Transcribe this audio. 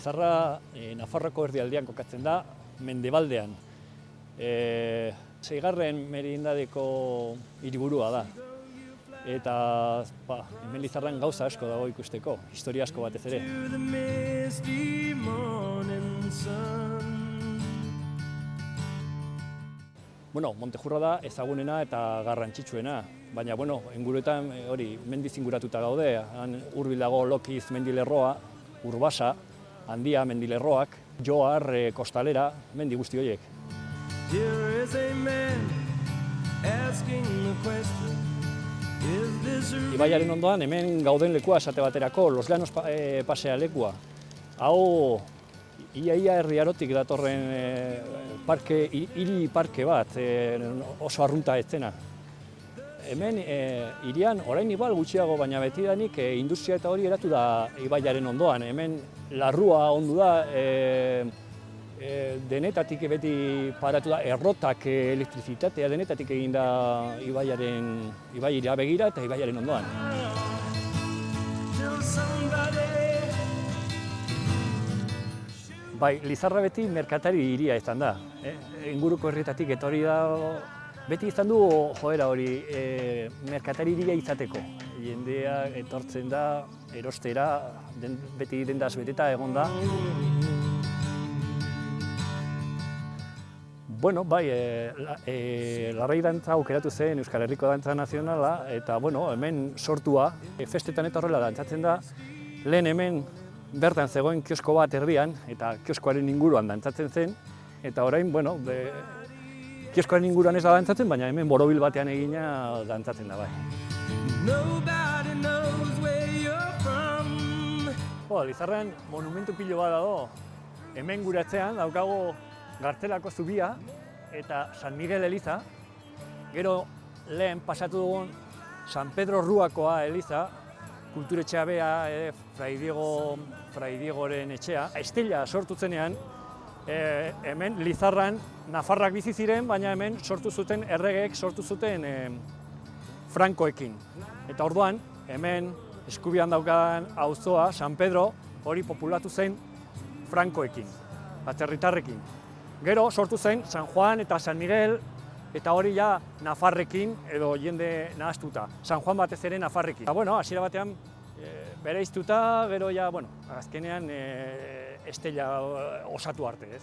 Lizarra Nafarroako erdialdean kokatzen da, mendebaldean. Seigarren merindadeko hiriburua da. Eta hemen Lizarran gauza asko dago ikusteko, historia asko batez ere. Bueno, Montejurra da ezagunena eta garrantzitsuena, baina inguruetan hori mendiz inguratuta gaude, han hurbil dago Lokiz mendilerroa, Urbasa, Handia mendilerroak, Johar kostalera, mendi guzti horiek. Ibaiaren ondoan hemen gauden lekua esate baterako, Los Llanos pasea lekua. Hau ia herri arotik datorren hiri parke bat, oso arrunta ez zena. Hemen hirian orain igual gutxiago, baina betidanik industria eta hori eratu da ibaiaren ondoan. Hemen larrua ondu da, denetatik beti paratu da, errotak, elektrizitatea denetatik egin da ibaira begira eta ibaiaren ondoan. Bai, Lizarra beti merkatari hiria izan da. Inguruko herrietatik etorri da, beti izan du joera hori merkatari hiria izateko. Jendea etortzen da, erostera, beti dendaz beteta egon da. Bueno, bai, Larrai dantza aukeratu zen Euskal Herriko Dantza Nazionala, eta hemen sortua, festetan eta horrela dantzatzen da, lehen hemen bertan zegoen kiosko bat erdian, eta kioskoaren inguruan dantzatzen zen, eta orain, kioskoaren inguruan ez da dantzatzen, baina hemen borobil batean egina dantzatzen da bai. Lizarran monumentu pilo bat dago, hemen gure atzean daukago Gartzelako zubia eta San Miguel eliza, gero lehen pasatu dugun San Pedro Ruakoa eliza, kulturetxea bea, Fray Diegoren etxea. Estella sortu zenean, hemen Lizarran Nafarrak bizi ziren, baina hemen sortu zuten erregeek sortu zuten Frankoekin. Eta orduan, hemen eskubian daukadan auzoa, San Pedro, hori populatu zen Frankoekin, atzerritarrekin. Gero sortu zen San Juan eta San Miguel, eta hori ja Nafarrekin edo jende nahaztuta. San Juan batez ere Nafarrekin. Eta hasiera batean bereiztuta, gero ja, azkenean Estella osatu arte, ez?